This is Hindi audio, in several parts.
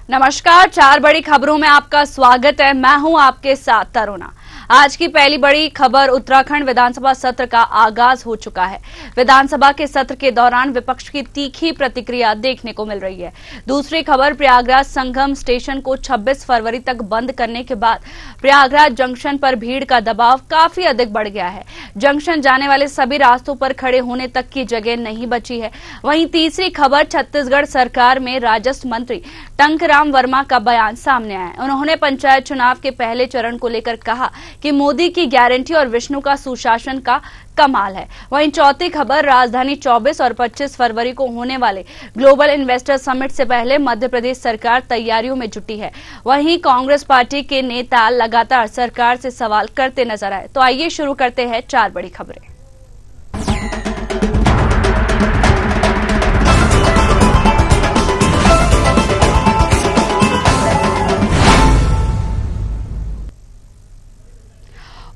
नमस्कार, चार बड़ी खबरों में आपका स्वागत है। मैं हूं आपके साथ तरुणा। आज की पहली बड़ी खबर, उत्तराखंड विधानसभा सत्र का आगाज हो चुका है। विधानसभा के सत्र के दौरान विपक्ष की तीखी प्रतिक्रिया देखने को मिल रही है। दूसरी खबर, प्रयागराज संगम स्टेशन को 26 फरवरी तक बंद करने के बाद प्रयागराज जंक्शन पर भीड़ का दबाव काफी अधिक बढ़ गया है। जंक्शन जाने वाले सभी रास्तों पर खड़े होने तक की जगह नहीं बची है। वहीं तीसरी खबर, छत्तीसगढ़ सरकार में राजस्व मंत्री टंकराम वर्मा का बयान सामने आया है। उन्होंने पंचायत चुनाव के पहले चरण को लेकर कहा कि मोदी की गारंटी और विष्णु का सुशासन का कमाल है। वहीं चौथी खबर, राजधानी 24 और 25 फरवरी को होने वाले ग्लोबल इन्वेस्टर समिट से पहले मध्य प्रदेश सरकार तैयारियों में जुटी है। वहीं कांग्रेस पार्टी के नेता लगातार सरकार से सवाल करते नजर आए। तो आइए शुरू करते हैं चार बड़ी खबरें।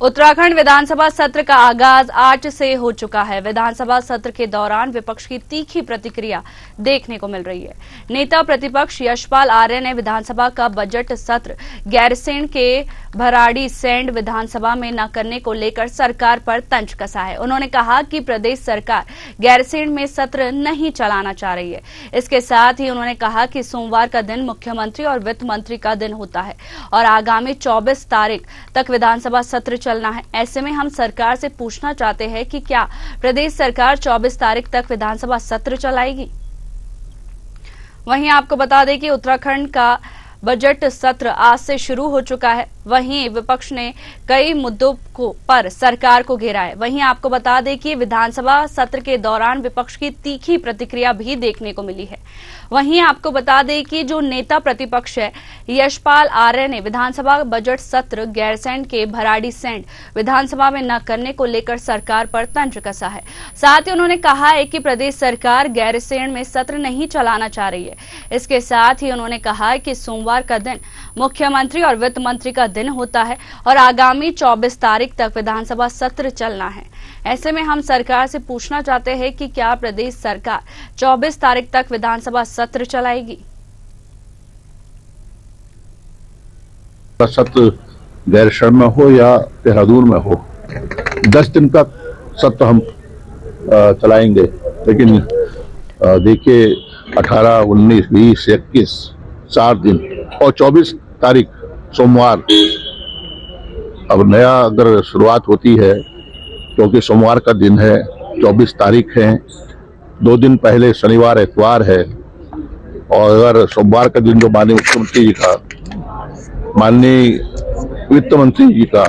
उत्तराखंड विधानसभा सत्र का आगाज आज से हो चुका है। विधानसभा सत्र के दौरान विपक्ष की तीखी प्रतिक्रिया देखने को मिल रही है। नेता प्रतिपक्ष यशपाल आर्य ने विधानसभा का बजट सत्र गैरसैंण के भराड़ी सैंड विधानसभा में न करने को लेकर सरकार पर तंज कसा है। उन्होंने कहा कि प्रदेश सरकार गैरसैंण में सत्र नहीं चलाना चाह रही है। इसके साथ ही उन्होंने कहा कि सोमवार का दिन मुख्यमंत्री और वित्त मंत्री का दिन होता है और आगामी 24 तारीख तक विधानसभा सत्र चलना है। ऐसे में हम सरकार से पूछना चाहते हैं कि क्या प्रदेश सरकार 24 तारीख तक विधानसभा सत्र चलाएगी। वहीं आपको बता दें कि उत्तराखंड का बजट सत्र आज से शुरू हो चुका है। वहीं विपक्ष ने कई मुद्दों पर सरकार को घेरा है। वहीं आपको बता दें कि विधानसभा सत्र के दौरान विपक्ष की तीखी प्रतिक्रिया भी देखने को मिली है। वहीं आपको बता दें कि जो नेता प्रतिपक्ष है यशपाल आर्य ने विधानसभा बजट सत्र गैरसैंण के भराड़ी सैंड विधानसभा में न करने को लेकर सरकार पर तंज कसा है। साथ ही उन्होंने कहा है कि प्रदेश सरकार गैरसैंण में सत्र नहीं चलाना चाह रही है। इसके साथ ही उन्होंने कहा कि सोमवार का दिन मुख्यमंत्री और वित्त मंत्री का दिन होता है और आगामी 24 तारीख तक विधानसभा सत्र चलना है। ऐसे में हम सरकार से पूछना चाहते हैं कि क्या प्रदेश सरकार 24 तारीख तक विधानसभा सत्र चलाएगी। सत्र गैरसैंण में हो या देहरादून में हो, 10 दिन तक सत्र हम चलाएंगे। लेकिन देखिए 18, 19, 20, 21 4 दिन और 24 तारीख सोमवार अब नया अगर शुरुआत होती है, क्योंकि सोमवार का दिन है, 24 तारीख है, 2 दिन पहले शनिवार इतवार है। और अगर सोमवार का दिन जो माननीय मुख्यमंत्री जी का, माननीय वित्त मंत्री जी का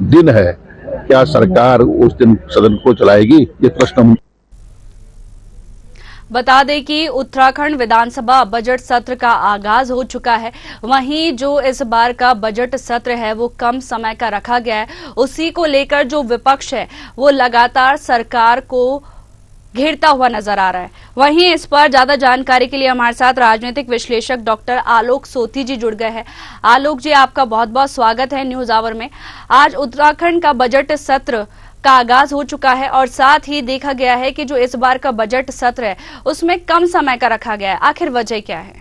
दिन है, क्या सरकार उस दिन सदन को चलाएगी, ये प्रश्न। बता दें कि उत्तराखंड विधानसभा बजट सत्र का आगाज हो चुका है। वहीं जो इस बार का बजट सत्र है वो कम समय का रखा गया है। उसी को लेकर जो विपक्ष है वो लगातार सरकार को घेरता हुआ नजर आ रहा है। वहीं इस पर ज्यादा जानकारी के लिए हमारे साथ राजनीतिक विश्लेषक डॉक्टर आलोक सोती जी जुड़ गए हैं। आलोक जी, आपका बहुत बहुत स्वागत है न्यूज आवर में। आज उत्तराखंड का बजट सत्र का आगाज हो चुका है और साथ ही देखा गया है कि जो इस बार का बजट सत्र है उसमें कम समय का रखा गया है। आखिर वजह क्या है?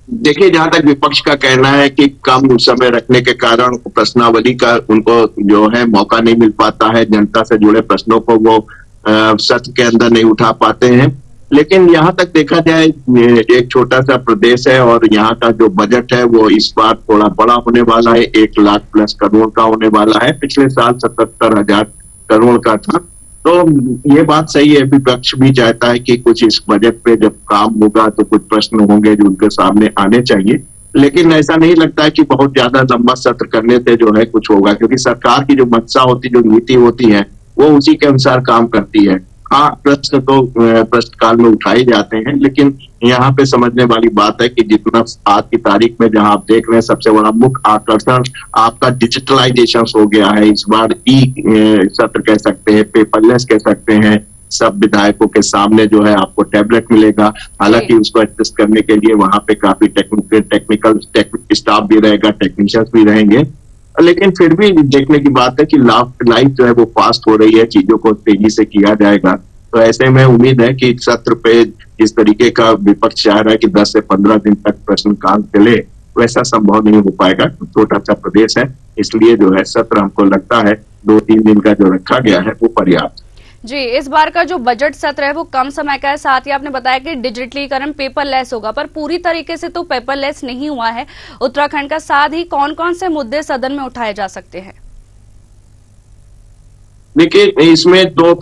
देखिए, जहां तक विपक्ष का कहना है कि कम समय रखने के कारण प्रश्नावली का उनको जो है मौका नहीं मिल पाता है, जनता से जुड़े प्रश्नों को वो सत्र के अंदर नहीं उठा पाते हैं। लेकिन यहाँ तक देखा जाए, एक छोटा सा प्रदेश है और यहाँ का जो बजट है वो इस बार थोड़ा बड़ा होने वाला है, 1 लाख प्लस करोड़ का होने वाला है। पिछले साल 77,000 करोड़ का था। तो ये बात सही है, विपक्ष भी चाहता है कि कुछ इस बजट पे जब काम होगा तो कुछ प्रश्न होंगे जो उनके सामने आने चाहिए। लेकिन ऐसा नहीं लगता है कि बहुत ज्यादा लंबा सत्र करने से जो है कुछ होगा, क्योंकि सरकार की जो मंशा होती, जो नीति होती है, वो उसी के अनुसार काम करती है। हाँ, प्रश्न तो प्रश्नकाल में उठाए जाते हैं, लेकिन यहाँ पे समझने वाली बात है कि जितना आज की तारीख में जहां आप देख रहे हैं, सबसे बड़ा मुख्य आकर्षण आपका डिजिटलाइजेशन हो गया है। इस बार सत्र कह सकते हैं, पेपरलेस कह सकते हैं। सब विधायकों के सामने जो है आपको टैबलेट मिलेगा। हालांकि उसको एडजस्ट करने के लिए वहां पे काफी टेक्निकल स्टाफ भी रहेगा, टेक्नीशियंस भी रहेंगे। लेकिन फिर भी देखने की बात है कि लाइफ जो है वो फास्ट हो रही है, चीजों को तेजी से किया जाएगा। तो ऐसे में उम्मीद है कि सत्र पे इस तरीके का विपक्ष चाह रहा है कि 10 से 15 दिन तक प्रश्नकाल चले, वैसा संभव नहीं हो पाएगा। छोटा सा प्रदेश है, इसलिए जो है सत्र हमको लगता है 2-3 दिन का जो रखा गया है वो पर्याप्त। जी, इस बार का जो बजट सत्र है वो कम समय का है, साथ ही आपने बताया कि डिजिटलीकरण पेपरलेस होगा, पर पूरी तरीके से तो पेपरलेस नहीं हुआ है उत्तराखंड का। साथ ही कौन कौन से मुद्दे सदन में उठाए जा सकते हैं? देखिए, इसमें 2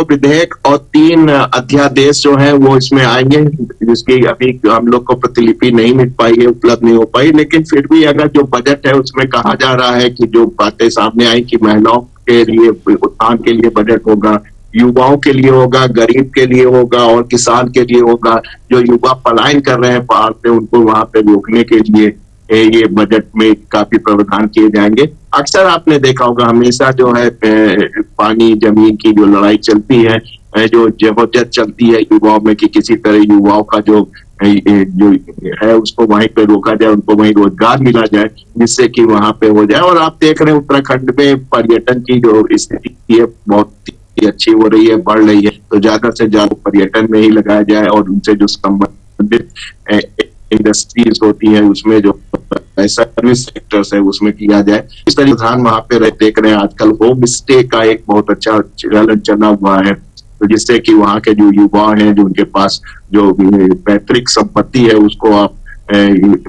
विधेयक और 3 अध्यादेश जो है वो इसमें आएंगे, जिसकी अभी हम लोग को प्रतिलिपि नहीं मिल पाई है, उपलब्ध नहीं हो पाई। लेकिन फिर भी अगर जो बजट है उसमें कहा जा रहा है कि जो बातें सामने आई कि महिलाओं के लिए उत्थान के लिए बजट होगा, युवाओं के लिए होगा, गरीब के लिए होगा और किसान के लिए होगा। जो युवा पलायन कर रहे हैं पहाड़ पे, उनको वहां पे रोकने के लिए ये बजट में काफी प्रावधान किए जाएंगे। अक्सर आपने देखा होगा, हमेशा जो है पानी जमीन की जो लड़ाई चलती है, जो जबरदस्त चलती है युवाओं में कि किसी तरह युवाओं का जो है उसको वहीं पे रोका जाए, उनको वहीं रोजगार मिला जाए, जिससे कि वहां पे हो जाए। और आप देख रहे हैं उत्तराखंड में पर्यटन की जो स्थिति है बहुत ही अच्छी हो रही है, बढ़ रही है। तो ज्यादा से ज्यादा पर्यटन में ही लगाया जाए और उनसे जो संबंधित इंडस्ट्रीज होती है उसमें जो सर्विस सेक्टर्स है उसमें किया जाए। इस तरह प्रधान वहां पे देख रहे हैं आजकल होम स्टे का एक बहुत अच्छा चलन चला हुआ है, तो जिससे कि वहाँ के जो युवा हैं, जो उनके पास जो पैतृक संपत्ति है उसको आप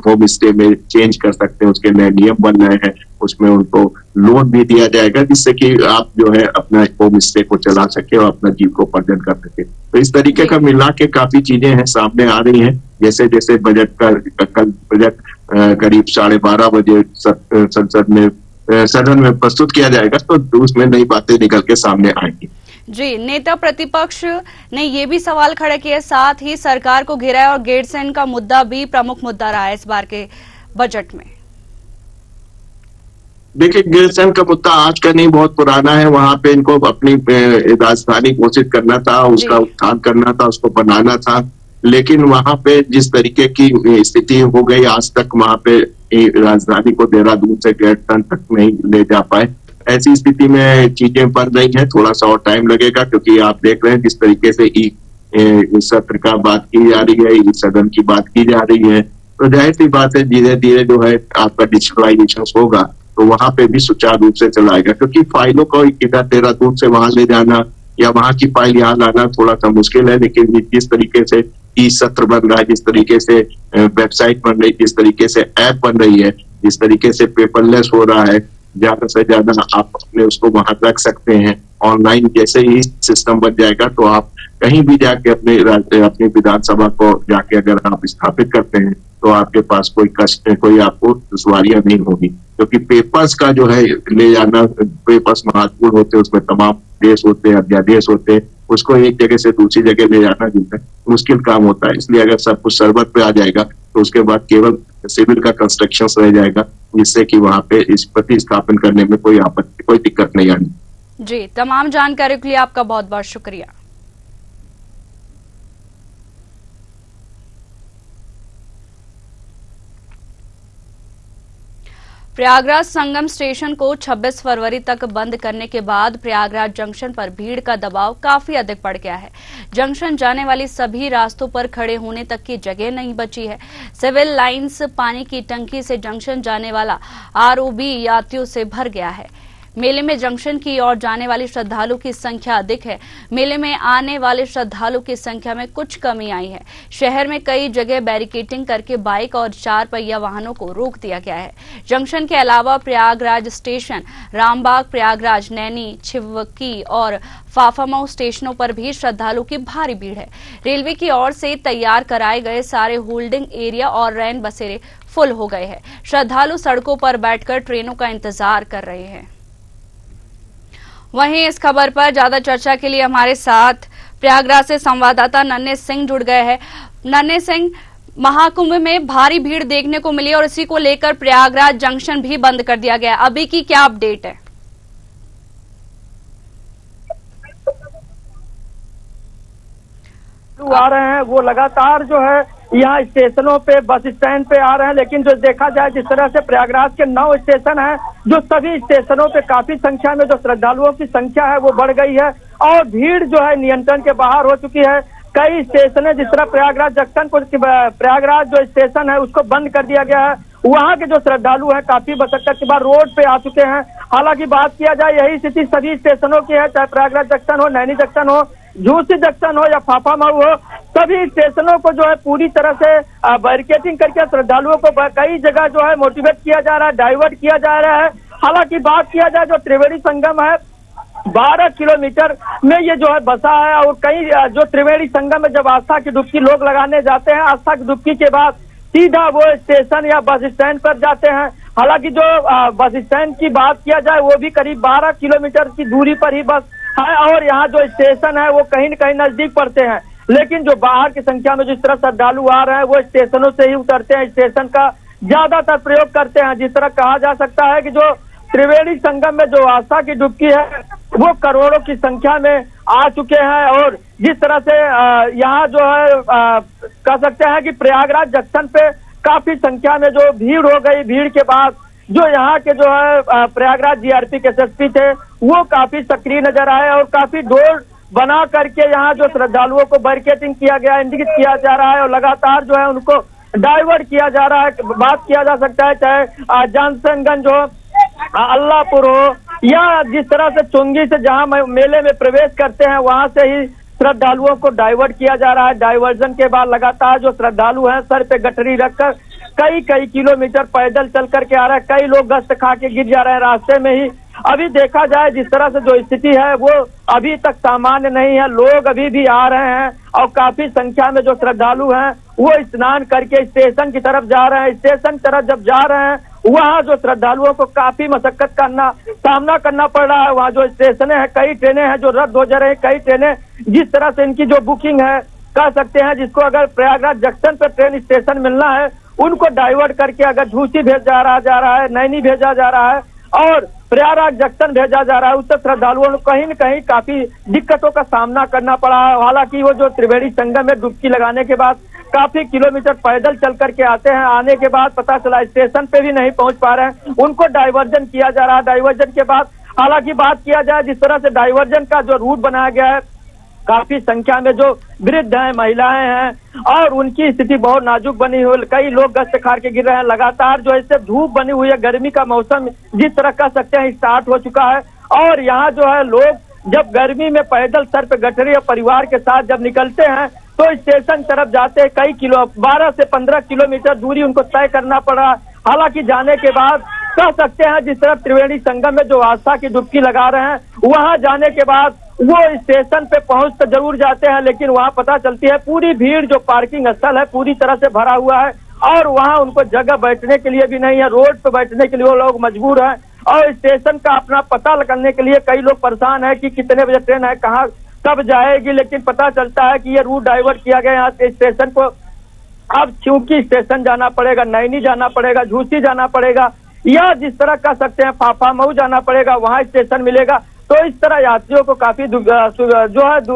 होम स्टे में चेंज कर सकते हैं। उसके नए नियम बन रहे हैं, उसमें उनको लोन भी दिया जाएगा, जिससे कि आप जो है अपना होम स्टे को चला सके और अपना जीविकोपार्जन कर सके। तो इस तरीके का मिला के काफी चीजें हैं सामने आ रही हैं। जैसे जैसे बजट का कल बजट करीब 12:30 बजे सदन में प्रस्तुत किया जाएगा, तो उसमें नई बातें निकल के सामने आएंगी। जी, नेता प्रतिपक्ष ने ये भी सवाल खड़ा किया, साथ ही सरकार को घेरा है और गैरसैंण का मुद्दा भी प्रमुख मुद्दा रहा है इस बार के बजट में। देखिए, गैरसैंण का मुद्दा आज का नहीं, बहुत पुराना है। वहां पे इनको अपनी राजधानी घोषित करना था, उसका उत्थान करना था, उसको बनाना था। लेकिन वहां पे जिस तरीके की स्थिति हो गई, आज तक वहां पे राजधानी को देहरादून से गैरसैंण तक नहीं ले जा पाए। ऐसी स्थिति में चीजें बन रही हैं, थोड़ा सा और टाइम लगेगा, क्योंकि आप देख रहे हैं जिस तरीके से सत्र का बात की जा रही है, ई सदन की बात की जा रही है। तो जाहिर सी बात है, धीरे धीरे जो है आपका डिजिटलाइजेशन होगा तो वहां पे भी सुचारू रूप से चलाएगा, क्योंकि फाइलों को इधर देहरादून से वहां ले जाना या वहां की फाइल यहाँ लाना थोड़ा सा मुश्किल है। लेकिन जिस तरीके से ई सत्र बन रहा है, जिस तरीके से वेबसाइट बन रही है, जिस तरीके से ऐप बन रही है, जिस तरीके से पेपरलेस हो रहा है, ज्यादा से ज्यादा आप अपने उसको वहां रख सकते हैं ऑनलाइन। जैसे ही सिस्टम बन जाएगा तो आप कहीं भी जाके अपनी विधानसभा को जाके अगर आप स्थापित करते हैं तो आपके पास कोई कष्ट, कोई आपको दुश्वारियां नहीं होगी। क्योंकि पेपर्स का जो है ले जाना, पेपर्स महत्वपूर्ण होते हैं, उसमें तमाम देश होते हैं, अध्यादेश होते हैं, उसको एक जगह से दूसरी जगह ले जाना जो है मुश्किल काम होता है। इसलिए अगर सब कुछ सर्वर पे आ जाएगा तो उसके बाद केवल सिविल का कंस्ट्रक्शन रह जाएगा, जिससे कि वहां पे इस प्रतिस्थापन करने में कोई आपत्ति, कोई दिक्कत नहीं आनी। जी, तमाम जानकारी के लिए आपका बहुत बहुत शुक्रिया। प्रयागराज संगम स्टेशन को 26 फरवरी तक बंद करने के बाद प्रयागराज जंक्शन पर भीड़ का दबाव काफी अधिक बढ़ गया है। जंक्शन जाने वाली सभी रास्तों पर खड़े होने तक की जगह नहीं बची है। सिविल लाइंस पानी की टंकी से जंक्शन जाने वाला आरओबी यात्रियों से भर गया है। मेले में जंक्शन की ओर जाने वाले श्रद्धालु की संख्या अधिक है। मेले में आने वाले श्रद्धालु की संख्या में कुछ कमी आई है। शहर में कई जगह बैरिकेडिंग करके बाइक और 4 पहिया वाहनों को रोक दिया गया है। जंक्शन के अलावा प्रयागराज स्टेशन, रामबाग, प्रयागराज, नैनी, छिवकी और फाफामऊ स्टेशनों पर भी श्रद्धालु की भारी भीड़ है। रेलवे की ओर से तैयार कराए गए सारे होल्डिंग एरिया और रैन बसेरे फुल हो गए हैं। श्रद्धालु सड़कों पर बैठकर ट्रेनों का इंतजार कर रहे हैं। वहीं इस खबर पर ज्यादा चर्चा के लिए हमारे साथ प्रयागराज से संवाददाता नन्हे सिंह जुड़ गए हैं। नन्हे सिंह, महाकुंभ में भारी भीड़ देखने को मिली और इसी को लेकर प्रयागराज जंक्शन भी बंद कर दिया गया। अभी की क्या अपडेट है? आ रहे हैं वो लगातार जो है यहाँ स्टेशनों पे, बस स्टैंड पे आ रहे हैं। लेकिन जो देखा जाए जिस तरह से प्रयागराज के 9 स्टेशन हैं, जो सभी स्टेशनों पे काफी संख्या में जो श्रद्धालुओं की संख्या है वो बढ़ गई है और भीड़ जो है नियंत्रण के बाहर हो चुकी है। कई स्टेशन है, जिस तरह प्रयागराज जंक्शन को, प्रयागराज जो स्टेशन है उसको बंद कर दिया गया है। वहाँ के जो श्रद्धालु हैं काफी मशक्कत के बाद रोड पे आ चुके हैं। हालांकि बात किया जाए यही स्थिति सभी स्टेशनों की है, चाहे प्रयागराज जंक्शन हो, नैनी जंक्शन हो, झूसी जंक्शन हो या फाफा मऊ हो, सभी स्टेशनों को जो है पूरी तरह से बैरिकेडिंग करके श्रद्धालुओं को कई जगह जो है मोटिवेट किया जा रहा है, डाइवर्ट किया जा रहा है। हालांकि बात किया जाए जो त्रिवेणी संगम है 12 किलोमीटर में ये जो है बसा है और कई जो त्रिवेणी संगम में जब आस्था की डुबकी लोग लगाने जाते हैं, आस्था की डुबकी के बाद सीधा वो स्टेशन या बस स्टैंड पर जाते हैं। हालांकि जो बस स्टैंड की बात किया जाए वो भी करीब 12 किलोमीटर की दूरी पर ही बस है और यहाँ जो स्टेशन है वो कहीं न कहीं नजदीक पड़ते हैं। लेकिन जो बाहर की संख्या में जिस तरह श्रद्धालु आ रहे हैं वो स्टेशनों से ही उतरते हैं, स्टेशन का ज्यादातर प्रयोग करते हैं। जिस तरह कहा जा सकता है कि जो त्रिवेणी संगम में जो आस्था की डुबकी है वो करोड़ों की संख्या में आ चुके हैं और जिस तरह से यहाँ जो है कह सकते हैं कि प्रयागराज जंक्शन पे काफी संख्या में जो भीड़ हो गई, भीड़ के बाद जो यहाँ के जो है प्रयागराज जीआरपी के एसएसपी थे वो काफी सक्रिय नजर आए और काफी डोर बना करके यहाँ जो श्रद्धालुओं को बैरिकेडिंग किया गया, इंडिकेट किया जा रहा है और लगातार जो है उनको डाइवर्ट किया जा रहा है। बात किया जा सकता है चाहे जानसनगंज हो, अल्लाहपुर हो या जिस तरह से चुंगी से जहां मेले में प्रवेश करते हैं वहां से ही श्रद्धालुओं को डाइवर्ट किया जा रहा है। डाइवर्जन के बाद लगातार जो श्रद्धालु हैं सर पे गठरी रखकर कई किलोमीटर पैदल चल करके आ रहे हैं। कई लोग गश्त खा के गिर जा रहे हैं रास्ते में ही। अभी देखा जाए जिस तरह से जो स्थिति है वो अभी तक सामान्य नहीं है, लोग अभी भी आ रहे हैं और काफी संख्या में जो श्रद्धालु हैं वो स्नान करके स्टेशन की तरफ जा रहे हैं। स्टेशन की तरफ जब जा रहे हैं वहाँ जो श्रद्धालुओं को काफी मशक्कत का सामना करना पड़ रहा है। वहाँ जो स्टेशन है कई ट्रेनें हैं जो रद्द हो जा रही है, कई ट्रेनें जिस तरह से इनकी जो बुकिंग है कह सकते हैं जिसको अगर प्रयागराज जंक्शन पर ट्रेन स्टेशन मिलना है उनको डाइवर्ट करके अगर झूसी भेजा जा रहा है, नैनी भेजा जा रहा है और प्रयागराज जंक्शन भेजा जा रहा है, उससे श्रद्धालुओं को कहीं न कहीं काफी दिक्कतों का सामना करना पड़ा है। हालांकि वो जो त्रिवेणी संगम में डुबकी लगाने के बाद काफी किलोमीटर पैदल चल करके आते हैं, आने के बाद पता चला स्टेशन पे भी नहीं पहुंच पा रहे हैं, उनको डाइवर्जन किया जा रहा है। डाइवर्जन के बाद हालांकि बात किया जाए जिस तरह से डाइवर्जन का जो रूट बनाया गया है काफी संख्या में जो वृद्ध हैं, महिलाएं हैं और उनकी स्थिति बहुत नाजुक बनी हुई, कई लोग गश्त खा के गिर रहे हैं। लगातार जो इससे धूप बनी हुई है, गर्मी का मौसम जिस तरह कह सकते हैं स्टार्ट हो चुका है और यहाँ जो है लोग जब गर्मी में पैदल सर पे गठरी और परिवार के साथ जब निकलते हैं तो स्टेशन तरफ जाते हैं कई 12 से 15 किलोमीटर दूरी उनको तय करना पड़ा। हालांकि जाने के बाद कह सकते हैं जिस तरह त्रिवेणी संगम में जो आस्था की डुबकी लगा रहे हैं वहां जाने के बाद वो स्टेशन पे पहुंच तो जरूर जाते हैं लेकिन वहां पता चलती है पूरी भीड़ जो पार्किंग स्थल है पूरी तरह से भरा हुआ है और वहां उनको जगह बैठने के लिए भी नहीं है, रोड पे बैठने के लिए वो लोग मजबूर हैं और स्टेशन का अपना पता लगाने के लिए कई लोग परेशान है कि कितने बजे ट्रेन है, कहाँ कब जाएगी। लेकिन पता चलता है कि ये रूट डाइवर्ट किया गया यहाँ से स्टेशन को अब चूंकि स्टेशन जाना पड़ेगा, नैनी जाना पड़ेगा, झूसी जाना पड़ेगा या जिस तरह कह सकते हैं फाफा मऊ जाना पड़ेगा, वहां स्टेशन मिलेगा। तो इस तरह यात्रियों को काफी जो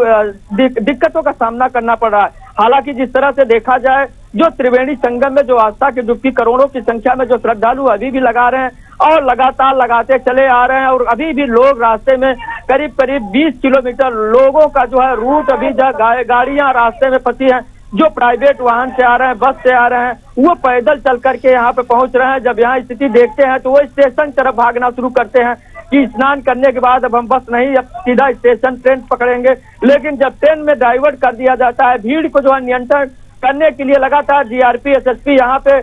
है दिक्कतों का सामना करना पड़ रहा है। हालांकि जिस तरह से देखा जाए जो त्रिवेणी संगम में जो आस्था की डुबकी करोड़ों की संख्या में जो श्रद्धालु अभी भी लगा रहे हैं और लगातार लगाते चले आ रहे हैं और अभी भी लोग रास्ते में करीब 20 किलोमीटर लोगों का जो है रूट अभी गाड़ियां रास्ते में फंसी हैं, जो प्राइवेट वाहन से आ रहे हैं, बस से आ रहे हैं, वो पैदल चल करके यहाँ पे पहुंच रहे हैं। जब यहाँ स्थिति देखते हैं तो वो स्टेशन तरफ भागना शुरू करते हैं कि स्नान करने के बाद अब हम बस नहीं, अब सीधा स्टेशन ट्रेन पकड़ेंगे। लेकिन जब ट्रेन में डाइवर्ट कर दिया जाता है, भीड़ को जो है नियंत्रण करने के लिए लगातार जीआरपी एसएसपी यहाँ पे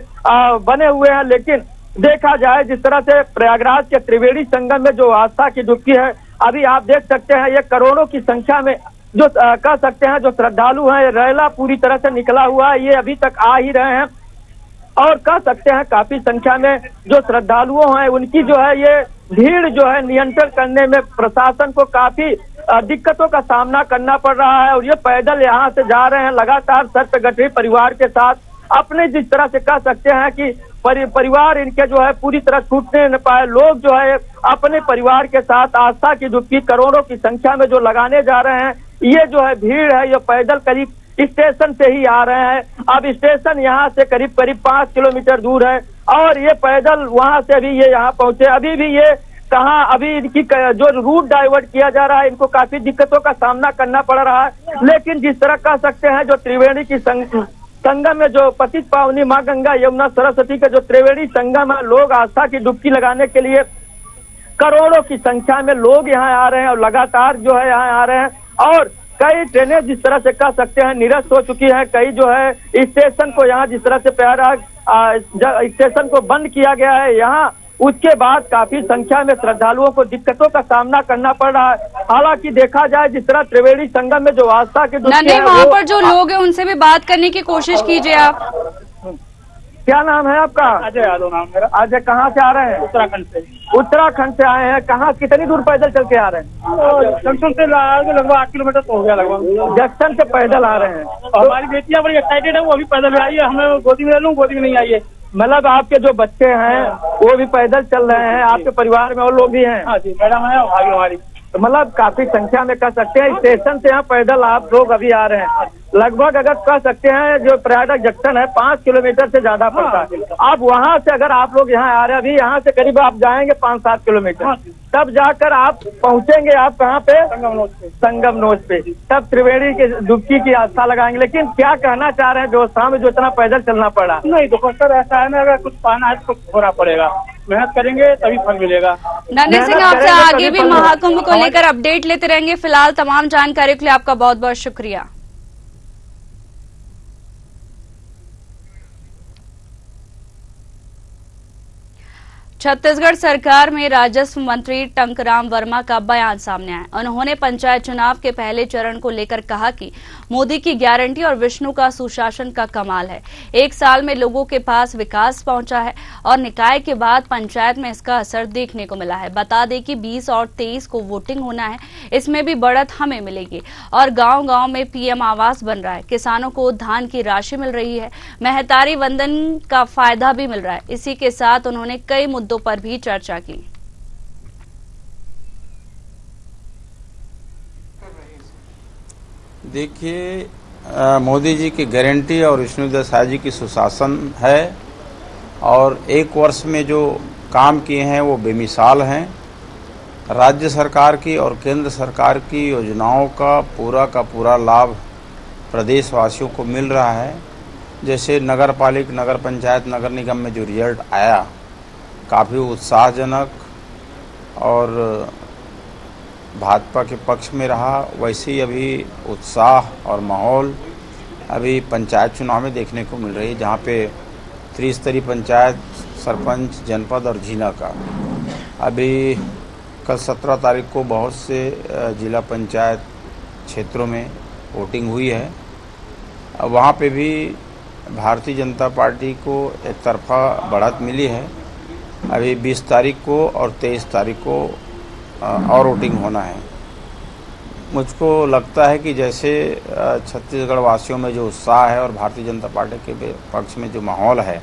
बने हुए हैं। लेकिन देखा जाए जिस तरह से प्रयागराज के त्रिवेणी संगम में जो आस्था की डुबकी है अभी आप देख सकते हैं ये करोड़ों की संख्या में जो कह सकते हैं जो श्रद्धालु हैं, रैला पूरी तरह से निकला हुआ है, ये अभी तक आ ही रहे हैं और कह सकते हैं काफी संख्या में जो श्रद्धालुओं हैं उनकी जो है ये भीड़ जो है नियंत्रण करने में प्रशासन को काफी दिक्कतों का सामना करना पड़ रहा है और ये पैदल यहाँ से जा रहे हैं लगातार सर पे गठरी परिवार के साथ अपने जिस तरह से कह सकते हैं कि परिवार इनके जो है पूरी तरह छूटने न पाए। लोग जो है अपने परिवार के साथ आस्था की डुबकी करोड़ों की संख्या में जो लगाने जा रहे हैं, ये जो है भीड़ है ये पैदल करीब स्टेशन से ही आ रहे हैं। अब स्टेशन यहाँ से करीब करीब 5 किलोमीटर दूर है और ये पैदल वहाँ से अभी ये यहाँ पहुंचे। अभी भी ये कहाँ, अभी इनकी जो रूट डाइवर्ट किया जा रहा है, इनको काफी दिक्कतों का सामना करना पड़ रहा है। लेकिन जिस तरह कह सकते हैं जो त्रिवेणी की संगम में जो पतित पावनी माँ गंगा यमुना सरस्वती का जो त्रिवेणी संगम है, लोग आस्था की डुबकी लगाने के लिए करोड़ों की संख्या में लोग यहाँ आ रहे हैं और लगातार जो है यहाँ आ रहे हैं। और कई ट्रेनें जिस तरह से कह सकते हैं निरस्त हो चुकी हैं, कई जो है स्टेशन को यहाँ जिस तरह से प्रयागराज स्टेशन को बंद किया गया है यहाँ, उसके बाद काफी संख्या में श्रद्धालुओं को दिक्कतों का सामना करना पड़ रहा है। हालांकि देखा जाए जिस तरह त्रिवेणी संगम में जो आस्था के नहीं, वहाँ पर जो लोग हैं उनसे भी बात करने की कोशिश कीजिए आप। क्या नाम है आपका? अजय यादव नाम मेरा। अजय, कहाँ से आ रहे हैं? उत्तराखंड से। उत्तराखंड से आए हैं। कहाँ, कितनी दूर पैदल चल के आ रहे हैं? जंक्शन से लगभग 8 किलोमीटर तो हो गया लगभग। जंक्शन से पैदल आ रहे हैं। तो हमारी बेटियां बड़ी एक्साइटेड है, वो अभी पैदल आई है, हमें गोदी में ले लूं, गोदी में नहीं आई है। मतलब आपके जो बच्चे हैं वो भी पैदल चल रहे हैं, आपके परिवार में और लोग भी हैं? हाँ जी, मैडम है, भाभी हमारी। तो मतलब काफी संख्या में कह सकते हैं स्टेशन से यहाँ पैदल आप लोग अभी आ रहे हैं। लगभग अगर कह सकते हैं जो प्रयागराज जंक्शन है 5 किलोमीटर से ज्यादा पड़ता है। आप वहाँ से अगर आप लोग यहाँ आ रहे हैं, अभी यहाँ से करीब आप जाएंगे 5-7 किलोमीटर, तब जाकर आप पहुँचेंगे आप कहाँ पे? संगम नोच पे। तब त्रिवेणी के डुबकी की आस्था लगाएंगे। लेकिन क्या कहना चाह रहे हैं व्यवस्था में जो इतना पैदल चलना पड़ा? नहीं तो सर ऐसा है ना, अगर कुछ पाना है तो होना पड़ेगा, मेहनत करेंगे तभी फल मिलेगा। नन्हे सिंह, आपसे आगे भी महाकुंभ को लेकर अपडेट लेते रहेंगे। फिलहाल तमाम जानकारी के लिए आपका बहुत बहुत शुक्रिया। छत्तीसगढ़ सरकार में राजस्व मंत्री टंकराम वर्मा का बयान सामने आया। उन्होंने पंचायत चुनाव के पहले चरण को लेकर कहा कि मोदी की गारंटी और विष्णु का सुशासन का कमाल है। 1 साल में लोगों के पास विकास पहुंचा है और निकाय के बाद पंचायत में इसका असर देखने को मिला है। बता दें कि 20 और 23 को वोटिंग होना है, इसमें भी बढ़त हमें मिलेगी। और गांव-गांव में पीएम आवास बन रहा है, किसानों को धान की राशि मिल रही है, महतारी वंदन का फायदा भी मिल रहा है। इसी के साथ उन्होंने कई मुद्दों पर भी चर्चा की। देखिए, मोदी जी की गारंटी और विष्णुदेव साय जी की सुशासन है और 1 वर्ष में जो काम किए हैं वो बेमिसाल हैं। राज्य सरकार की और केंद्र सरकार की योजनाओं का पूरा लाभ प्रदेशवासियों को मिल रहा है। जैसे नगर पालिका, नगर पंचायत, नगर निगम में जो रिजल्ट आया काफ़ी उत्साहजनक और भाजपा के पक्ष में रहा, वैसे ही अभी उत्साह और माहौल अभी पंचायत चुनाव में देखने को मिल रही है, जहाँ पे त्रिस्तरीय पंचायत, सरपंच, जनपद और जिला का अभी कल 17 तारीख को बहुत से जिला पंचायत क्षेत्रों में वोटिंग हुई है। वहाँ पे भी भारतीय जनता पार्टी को एक तरफा बढ़त मिली है। अभी 20 तारीख को और 23 तारीख को और वोटिंग होना है। मुझको लगता है कि जैसे छत्तीसगढ़ वासियों में जो उत्साह है और भारतीय जनता पार्टी के पक्ष में जो माहौल है,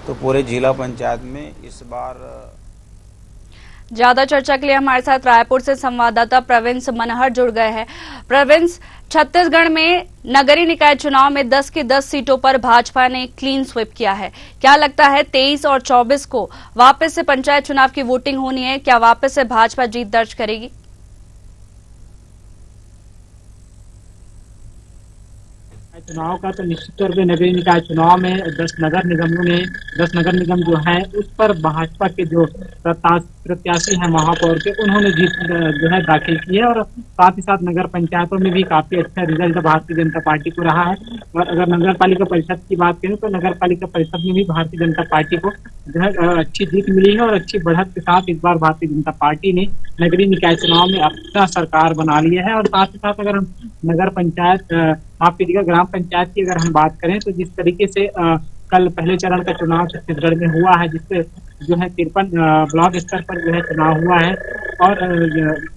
तो पूरे जिला पंचायत में इस बार। ज्यादा चर्चा के लिए हमारे साथ रायपुर से संवाददाता प्रविंस मनहर जुड़ गए हैं। प्रविंस, छत्तीसगढ़ में नगरीय निकाय चुनाव में 10 की 10 सीटों पर भाजपा ने क्लीन स्वीप किया है। क्या लगता है 23 और 24 को वापस से पंचायत चुनाव की वोटिंग होनी है? क्या वापस से भाजपा जीत दर्ज करेगी? चुनाव का तो निश्चित तौर पे नगरीय निकाय चुनाव में 10 नगर निगम जो है उस पर भाजपा के जो प्रत्याशी हैं महापौर के, उन्होंने जीत जो है दाखिल की है और साथ ही साथ नगर पंचायतों में भी काफी अच्छा रिजल्ट भारतीय जनता पार्टी को रहा है। और अगर नगर पालिका परिषद की बात करें तो नगर पालिका परिषद में भी भारतीय जनता पार्टी को जो है अच्छी जीत मिली है और अच्छी बढ़त के साथ इस बार भारतीय जनता पार्टी ने नगरीय निकाय चुनाव में अपना सरकार बना लिया है। और साथ ही साथ अगर हम नगर पंचायत माफ कीजिएगा ग्राम पंचायत की अगर हम बात करें तो जिस तरीके से कल पहले चरण का चुनाव छत्तीसगढ़ में हुआ है, जिससे जो है 53 ब्लॉक स्तर पर जो है चुनाव हुआ है और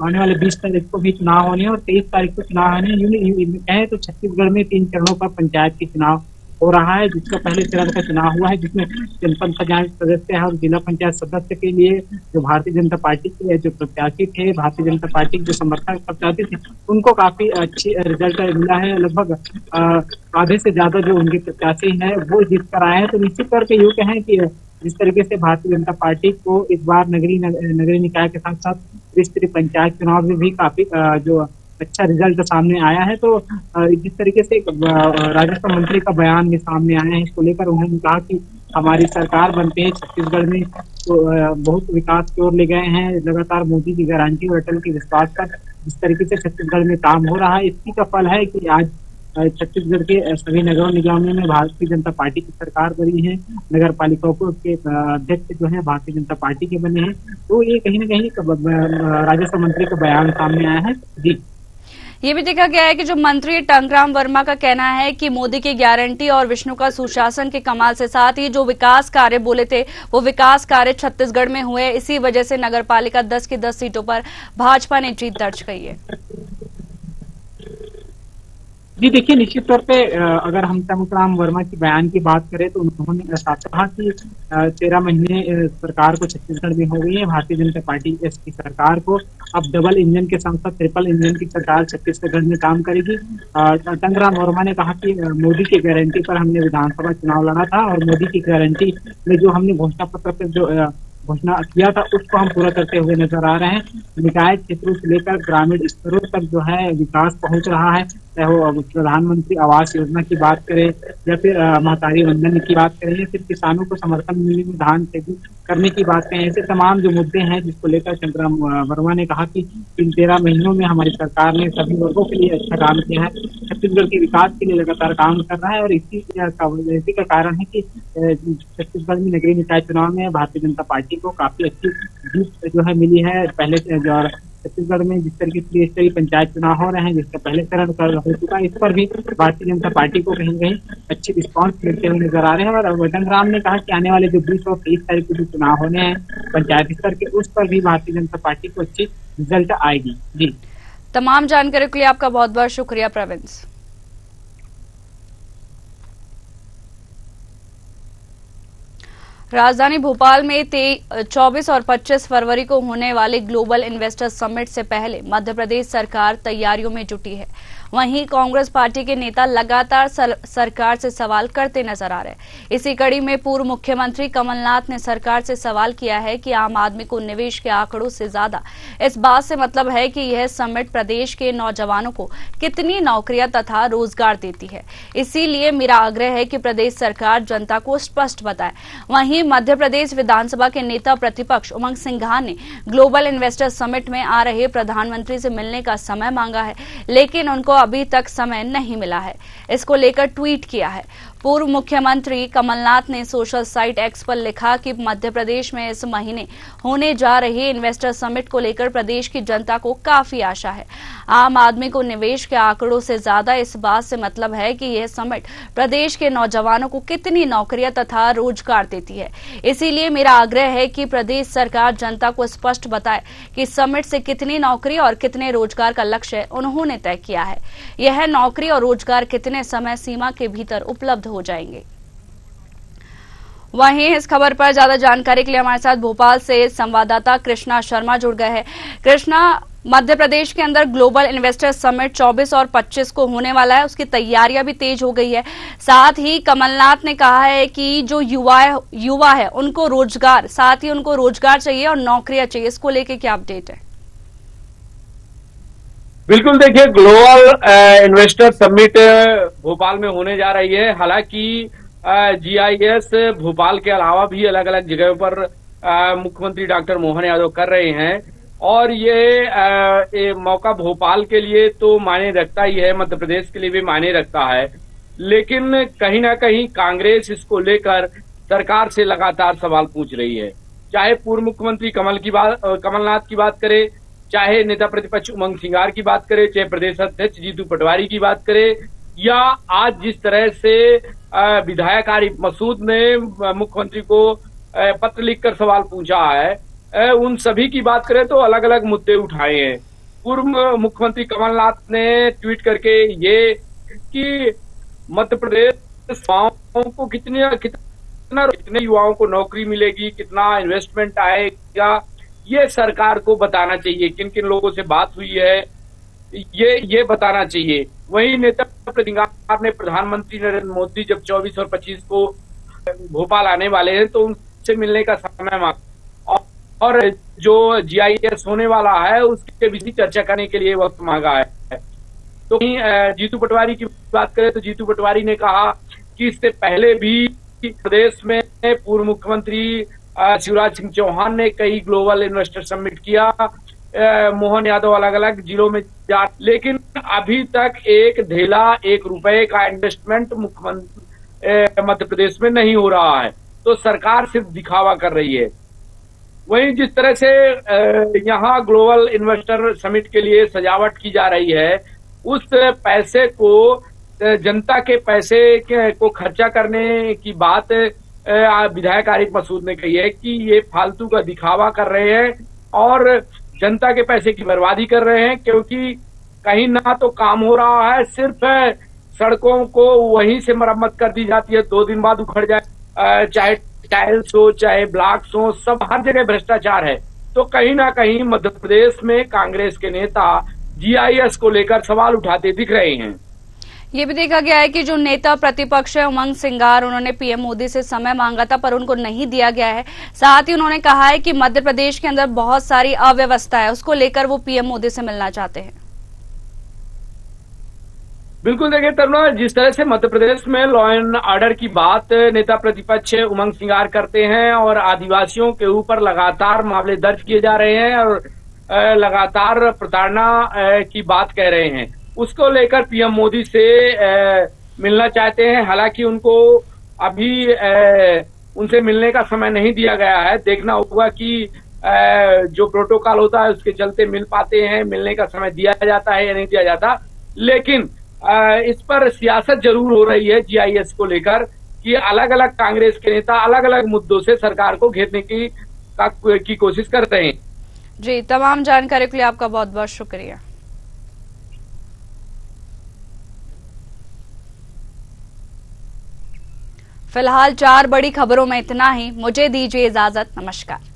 आने वाले 20 तारीख को भी चुनाव होने और 23 तारीख को चुनाव होने। कहें तो छत्तीसगढ़ में 3 चरणों पर पंचायत के चुनाव हो रहा है, जिसका पहले चरण का चुनाव हुआ है, जिसमें जनपद पंचायत सदस्य है और जिला पंचायत सदस्य के लिए जो भारतीय जनता पार्टी के जो प्रत्याशी थे, भारतीय जनता पार्टी के जो समर्थक प्रत्याशी थे, उनको काफी अच्छी रिजल्ट मिला है। लगभग आधे से ज्यादा जो उनके प्रत्याशी है वो जीत कर आए हैं। तो निश्चित तौर पर यूँ कहें कि जिस तरीके से भारतीय जनता पार्टी को इस बार नगरीय निकाय के साथ साथ त्रिस्तरीय पंचायत चुनाव में भी काफी जो अच्छा रिजल्ट सामने आया है, तो जिस तरीके से राजस्व मंत्री का बयान भी सामने आया है, इसको लेकर उन्होंने कहा कि हमारी सरकार बनते ही छत्तीसगढ़ में तो बहुत विकास की ओर ले गए हैं। लगातार मोदी की गारंटी और अटल के विश्वास पर जिस तरीके से छत्तीसगढ़ में काम हो रहा है, इसी का फल है कि आज छत्तीसगढ़ के सभी नगर निगमों में भारतीय जनता पार्टी की सरकार बनी है। नगर पालिकाओं के अध्यक्ष जो है भारतीय जनता पार्टी के बने हैं। तो ये कहीं ना कहीं राजस्व मंत्री का बयान सामने आया है। जी, ये भी देखा गया है कि जो मंत्री टंकराम वर्मा का कहना है कि मोदी की गारंटी और विष्णु का सुशासन के कमाल से साथ ही जो विकास कार्य बोले थे वो विकास कार्य छत्तीसगढ़ में हुए। इसी वजह से नगरपालिका 10 की 10 सीटों पर भाजपा ने जीत दर्ज की है। जी देखिए, निश्चित तौर पे अगर हम टंकराम वर्मा की बयान की बात करें तो उन्होंने साफ कहा कि 13 महीने सरकार को छत्तीसगढ़ में हो गई है। भारतीय जनता पार्टी की सरकार को अब डबल इंजन के साथ साथ ट्रिपल इंजन की सरकार छत्तीसगढ़ में काम करेगी। टंकराम वर्मा ने कहा कि मोदी की गारंटी पर हमने विधानसभा चुनाव लड़ा था और मोदी की गारंटी में जो हमने घोषणा पत्र पर जो घोषणा किया था उसको हम पूरा करते हुए नजर आ रहे हैं। निकाय क्षेत्रों से लेकर ग्रामीण स्तरों तक जो है विकास पहुंच रहा है, चाहे वो प्रधानमंत्री आवास योजना की बात करें या फिर महतारी वंदन की बात करें या फिर किसानों को समर्थन मूल्य में धान खेती करने की बात करें। ऐसे तमाम जो मुद्दे हैं जिसको लेकर टंकराम वर्मा ने कहा कि इन 13 महीनों में हमारी सरकार ने सभी वर्गों के लिए अच्छा काम किया है, छत्तीसगढ़ के विकास के लिए लगातार काम कर रहा है। और इसी का कारण है कि छत्तीसगढ़ में नगरीय निकाय चुनाव में भारतीय जनता पार्टी को काफी अच्छी जीत जो है मिली है। पहले जो छत्तीसगढ़ में जिस तरीके से त्रिस्तरीय पंचायत चुनाव हो रहे हैं, जिसका पहले चरण हो चुका है, इस पर भी भारतीय जनता पार्टी को कहीं कहीं अच्छी रिस्पांस मिलते हुए नजर आ रहे हैं। और टंकराम ने कहा कि आने वाले जो 20 और 23 तारीख को जो चुनाव होने हैं पंचायत स्तर के, उस पर भी भारतीय जनता पार्टी को अच्छी रिजल्ट आएगी। जी, तमाम जानकारी के लिए आपका बहुत बहुत शुक्रिया प्रवीण। राजधानी भोपाल में 24 और 25 फरवरी को होने वाले ग्लोबल इन्वेस्टर समिट से पहले मध्य प्रदेश सरकार तैयारियों में जुटी है। वहीं कांग्रेस पार्टी के नेता लगातार सरकार से सवाल करते नजर आ रहे हैं। इसी कड़ी में पूर्व मुख्यमंत्री कमलनाथ ने सरकार से सवाल किया है कि आम आदमी को निवेश के आंकड़ों से ज्यादा इस बात से मतलब है कि यह समिट प्रदेश के नौजवानों को कितनी नौकरियां तथा रोजगार देती है। इसीलिए मेरा आग्रह है कि प्रदेश सरकार जनता को स्पष्ट बताए। वहीं मध्य प्रदेश विधानसभा के नेता प्रतिपक्ष उमंग सिंघार ने ग्लोबल इन्वेस्टर समिट में आ रहे प्रधानमंत्री से मिलने का समय मांगा है, लेकिन उनको अभी तक समय नहीं मिला है। इसको लेकर ट्वीट किया है। पूर्व मुख्यमंत्री कमलनाथ ने सोशल साइट एक्स पर लिखा कि मध्य प्रदेश में इस महीने होने जा रहे इन्वेस्टर समिट को लेकर प्रदेश की जनता को काफी आशा है। आम आदमी को निवेश के आंकड़ों से ज्यादा इस बात से मतलब है कि यह समिट प्रदेश के नौजवानों को कितनी नौकरियां तथा रोजगार देती है। इसीलिए मेरा आग्रह है कि प्रदेश सरकार जनता को स्पष्ट बताए कि समिट से कितनी नौकरी और कितने रोजगार का लक्ष्य उन्होंने तय किया है। यह नौकरी और रोजगार कितने समय सीमा के भीतर उपलब्ध हो जाएंगे। वहीं इस खबर पर ज्यादा जानकारी के लिए हमारे साथ भोपाल से संवाददाता कृष्णा शर्मा जुड़ गए हैं। कृष्णा, मध्य प्रदेश के अंदर ग्लोबल इन्वेस्टर समिट 24 और 25 को होने वाला है, उसकी तैयारियां भी तेज हो गई है। साथ ही कमलनाथ ने कहा है कि जो युवा है उनको रोजगार, साथ ही उनको रोजगार चाहिए और नौकरियां चाहिए। इसको लेके क्या अपडेट है? बिल्कुल, देखिए, ग्लोबल इन्वेस्टर समिट भोपाल में होने जा रही है। हालांकि GIS भोपाल के अलावा भी अलग अलग जगहों पर मुख्यमंत्री डॉक्टर मोहन यादव कर रहे हैं और ये मौका भोपाल के लिए तो मायने रखता ही है, मध्य प्रदेश के लिए भी मायने रखता है। लेकिन कहीं ना कहीं कांग्रेस इसको लेकर सरकार से लगातार सवाल पूछ रही है। चाहे पूर्व मुख्यमंत्री कमलनाथ की बात करे, चाहे नेता प्रतिपक्ष उमंग सिंघार की बात करे, चाहे प्रदेश अध्यक्ष जीतू पटवारी की बात करे, या आज जिस तरह से विधायक आरिफ मसूद ने मुख्यमंत्री को पत्र लिखकर सवाल पूछा है, उन सभी की बात करें तो अलग अलग मुद्दे उठाए हैं। पूर्व मुख्यमंत्री कमलनाथ ने ट्वीट करके ये कि मध्य प्रदेश युवाओं को कितने युवाओं को नौकरी मिलेगी, कितना इन्वेस्टमेंट आएगा, ये सरकार को बताना चाहिए। किन किन लोगों से बात हुई है ये बताना चाहिए। वहीं नेता प्रतिपक्ष ने प्रधानमंत्री नरेंद्र मोदी जब 24 और 25 को भोपाल आने वाले हैं तो उनसे मिलने का समय मांगा और जो GIS होने वाला है उसके विषय चर्चा करने के लिए वक्त मांगा है। तो जीतू पटवारी की बात करें तो जीतू पटवारी ने कहा कि इससे पहले भी प्रदेश में पूर्व मुख्यमंत्री शिवराज सिंह चौहान ने कई ग्लोबल इन्वेस्टर समिट किया, मोहन यादव अलग अलग जिलों में जा, लेकिन अभी तक एक ढेला 1 रुपए का इन्वेस्टमेंट मध्य प्रदेश में नहीं हो रहा है। तो सरकार सिर्फ दिखावा कर रही है। वहीं जिस तरह से यहाँ ग्लोबल इन्वेस्टर समिट के लिए सजावट की जा रही है, उस पैसे को जनता के पैसे को खर्चा करने की बात विधायक आरिफ मसूद ने कही है कि ये फालतू का दिखावा कर रहे हैं और जनता के पैसे की बर्बादी कर रहे हैं, क्योंकि कहीं ना तो काम हो रहा है, सिर्फ सड़कों को वहीं से मरम्मत कर दी जाती है, 2 दिन बाद उखड़ जाए, चाहे टाइल्स हो चाहे ब्लॉक्स हो, सब हर जगह भ्रष्टाचार है। तो कहीं ना कहीं मध्य प्रदेश में कांग्रेस के नेता GIS को लेकर सवाल उठाते दिख रहे हैं। ये भी देखा गया है कि जो नेता प्रतिपक्ष है उमंग सिंगार, उन्होंने PM मोदी से समय मांगा था पर उनको नहीं दिया गया है। साथ ही उन्होंने कहा है कि मध्य प्रदेश के अंदर बहुत सारी अव्यवस्था है, उसको लेकर वो PM मोदी से मिलना चाहते हैं। बिल्कुल, देखिए तरुणा, जिस तरह से मध्य प्रदेश में लॉ एंड ऑर्डर की बात नेता प्रतिपक्ष उमंग सिंगार करते हैं और आदिवासियों के ऊपर लगातार मामले दर्ज किए जा रहे हैं और लगातार प्रताड़ना की बात कह रहे हैं, उसको लेकर PM मोदी से मिलना चाहते हैं। हालांकि उनको अभी उनसे मिलने का समय नहीं दिया गया है। देखना होगा कि जो प्रोटोकॉल होता है उसके चलते मिल पाते हैं, मिलने का समय दिया जाता है या नहीं दिया जाता। लेकिन इस पर सियासत जरूर हो रही है GIS को लेकर कि अलग अलग कांग्रेस के नेता अलग अलग मुद्दों से सरकार को घेरने की कोशिश कर रहे हैं। जी, तमाम जानकारी के लिए आपका बहुत बहुत शुक्रिया। फिलहाल 4 बड़ी खबरों में इतना ही। मुझे दीजिए इजाजत। नमस्कार।